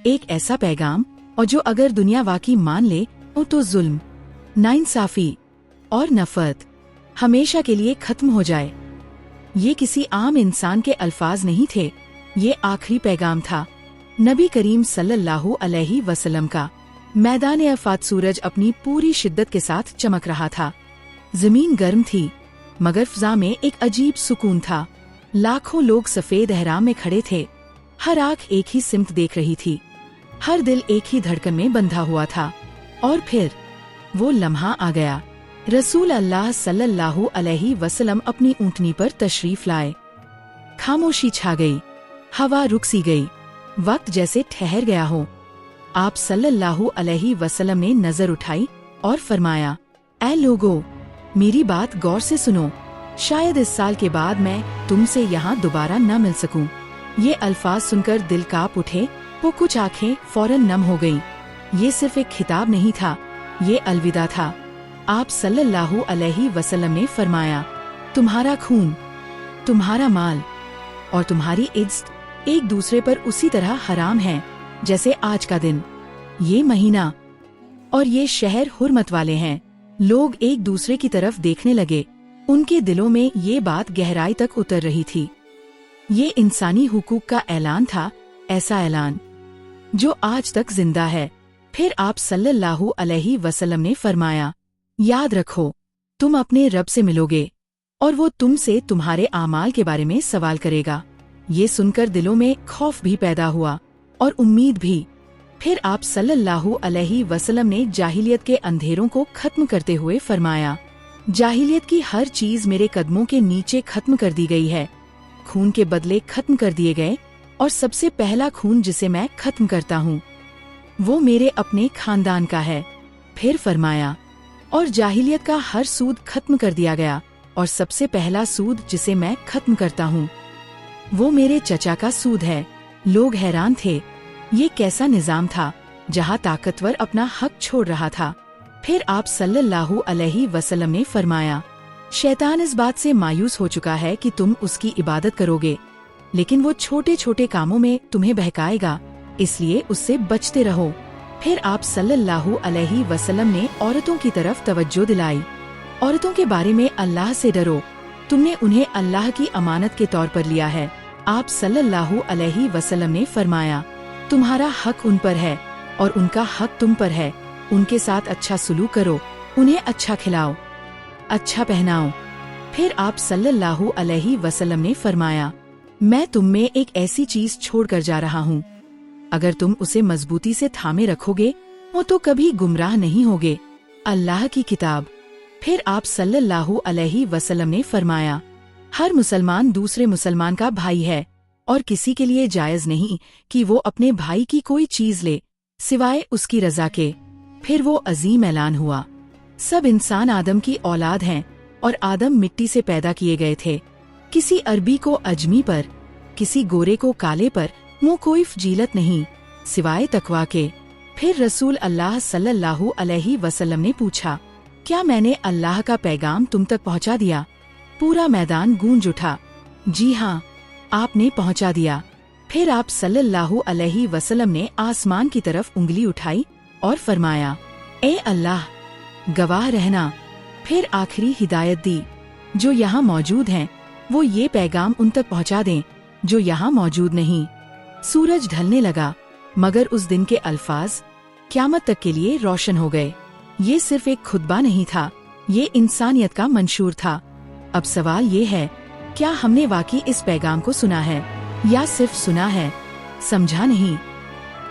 एक ऐसा पैगाम और जो अगर दुनिया वाकई मान ले तो जुल्म, नाइंसाफी और नफरत हमेशा के लिए खत्म हो जाए। ये किसी आम इंसान के अल्फाज नहीं थे, ये आखिरी पैगाम था नबी करीम सल्लल्लाहु अलैहि वसल्लम का। मैदान अरफात सूरज अपनी पूरी शिद्दत के साथ चमक रहा था। जमीन गर्म थी मगर फ़ज़ा में एक अजीब सुकून था। लाखों लोग सफेद एहराम में खड़े थे, हर आंख एक ही सिमत देख रही थी, हर दिल एक ही धड़कन में बंधा हुआ था। और फिर वो लम्हा आ गया। रसूल अल्लाह सल्लल्लाहु अलैहि वसल्लम अपनी ऊँटनी पर तशरीफ लाए। खामोशी छा गई, हवा रुक सी गई, वक्त जैसे ठहर गया हो। आप सल्लल्लाहु अलैहि वसल्लम ने नजर उठाई और फरमाया, ऐ लोगो, मेरी बात गौर से सुनो, शायद इस साल के बाद मैं तुमसे यहाँ दोबारा न मिल सकूं। ये अल्फाज सुनकर दिल कांप उठे, वो कुछ आंखें फौरन नम हो गईं। ये सिर्फ एक खिताब नहीं था, ये अलविदा था। आप सल्लल्लाहु अलैहि वसल्लम ने फरमाया, तुम्हारा खून, तुम्हारा माल और तुम्हारी इज्जत एक दूसरे पर उसी तरह हराम है जैसे आज का दिन, ये महीना और ये शहर हुर्मत वाले हैं। लोग एक दूसरे की तरफ देखने लगे, उनके दिलों में ये बात गहराई तक उतर रही थी। ये इंसानी हुकूक का ऐलान था, ऐसा ऐलान जो आज तक जिंदा है। फिर आप सल्लल्लाहु अलैहि वसल्लम ने फरमाया, याद रखो, तुम अपने रब से मिलोगे और वो तुमसे तुम्हारे आमाल के बारे में सवाल करेगा। ये सुनकर दिलों में खौफ भी पैदा हुआ और उम्मीद भी। फिर आप सल्लल्लाहु अलैहि वसल्लम ने जाहिलियत के अंधेरों को खत्म करते हुए फरमाया, जाहिलियत की हर चीज मेरे कदमों के नीचे खत्म कर दी गई है। खून के बदले खत्म कर दिए गए और सबसे पहला खून जिसे मैं खत्म करता हूँ वो मेरे अपने खानदान का है। फिर फरमाया, और जाहिलियत का हर सूद खत्म कर दिया गया और सबसे पहला सूद जिसे मैं खत्म करता हूँ वो मेरे चचा का सूद है। लोग हैरान थे, ये कैसा निजाम था जहाँ ताकतवर अपना हक छोड़ रहा था। फिर आप सल्लल्लाहु अलैहि वसल्लम ने फरमाया, शैतान इस बात से मायूस हो चुका है कि तुम उसकी इबादत करोगे, लेकिन वो छोटे छोटे कामों में तुम्हें बहकाएगा, इसलिए उससे बचते रहो। फिर आप सल्लल्लाहु अलैहि वसल्लम ने औरतों की तरफ तवज्जो दिलाई। औरतों के बारे में अल्लाह से डरो, तुमने उन्हें अल्लाह की अमानत के तौर पर लिया है। आप सल्लल्लाहु अलैहि वसल्लम ने फरमाया, तुम्हारा हक उन पर है और उनका हक तुम पर है। उनके साथ अच्छा सुलूक करो, उन्हें अच्छा खिलाओ, अच्छा पहनाओ। फिर आप सल्लल्लाहु अलैहि वसल्लम ने फरमाया, मैं तुम में एक ऐसी चीज छोड़ कर जा रहा हूँ, अगर तुम उसे मजबूती से थामे रखोगे वो तो कभी गुमराह नहीं होगे, अल्लाह की किताब। फिर आप सल्लल्लाहु अलैहि वसल्लम ने फरमाया, हर मुसलमान दूसरे मुसलमान का भाई है और किसी के लिए जायज नहीं कि वो अपने भाई की कोई चीज ले सिवाय उसकी रजा के। फिर वो अजीम ऐलान हुआ, सब इंसान आदम की औलाद हैं और आदम मिट्टी से पैदा किए गए थे। किसी अरबी को अजमी पर, किसी गोरे को काले पर मुँह कोई फजीलत नहीं सिवाय तकवा के। फिर रसूल अल्लाह सल्लल्लाहु अलैहि वसल्लम ने पूछा, क्या मैंने अल्लाह का पैगाम तुम तक पहुंचा दिया? पूरा मैदान गूंज उठा, जी हाँ, आपने पहुंचा दिया। फिर आप सल्लल्लाहु अलैहि वसल्लम ने आसमान की तरफ उंगली उठाई और फरमाया, ए अल्लाह, गवाह रहना। फिर आखिरी हिदायत दी, जो यहाँ मौजूद हैं वो ये पैगाम उन तक पहुँचा दें जो यहाँ मौजूद नहीं। सूरज ढलने लगा मगर उस दिन के अल्फाज क़यामत तक के लिए रोशन हो गए। ये सिर्फ एक खुतबा नहीं था, ये इंसानियत का मंशूर था। अब सवाल ये है, क्या हमने वाकई इस पैगाम को सुना है या सिर्फ सुना है, समझा नहीं?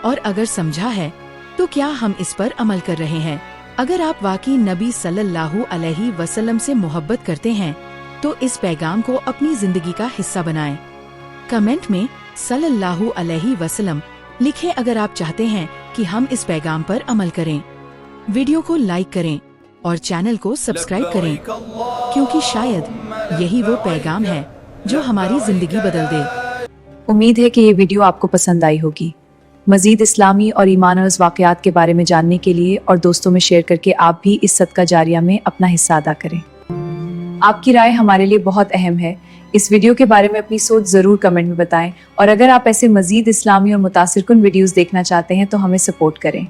और अगर समझा है तो क्या हम इस पर अमल कर रहे हैं? अगर आप वाकई नबी सल्लल्लाहु अलैहि वसल्लम से मोहब्बत करते हैं तो इस पैगाम को अपनी जिंदगी का हिस्सा बनाएं। कमेंट में सल्लल्लाहु अलैहि वसल्लम लिखें अगर आप चाहते हैं कि हम इस पैगाम पर अमल करें। वीडियो को लाइक करें और चैनल को सब्सक्राइब करें, क्योंकि शायद यही वो पैगाम है जो हमारी जिंदगी बदल दे। उम्मीद है कि ये वीडियो आपको पसंद आई होगी। मजीद इस्लामी और ईमानवर्ज़ वाक़यात के बारे में जानने के लिए और दोस्तों में शेयर करके आप भी इस सदका जारिया में अपना हिस्सा अदा करें। आपकी राय हमारे लिए बहुत अहम है, اس ویڈیو کے بارے میں اپنی سوچ ضرور کمنٹ میں بتائیں، اور اگر آپ ایسے مزید اسلامی اور متاثر کن ویڈیوز دیکھنا چاہتے ہیں تو ہمیں سپورٹ کریں۔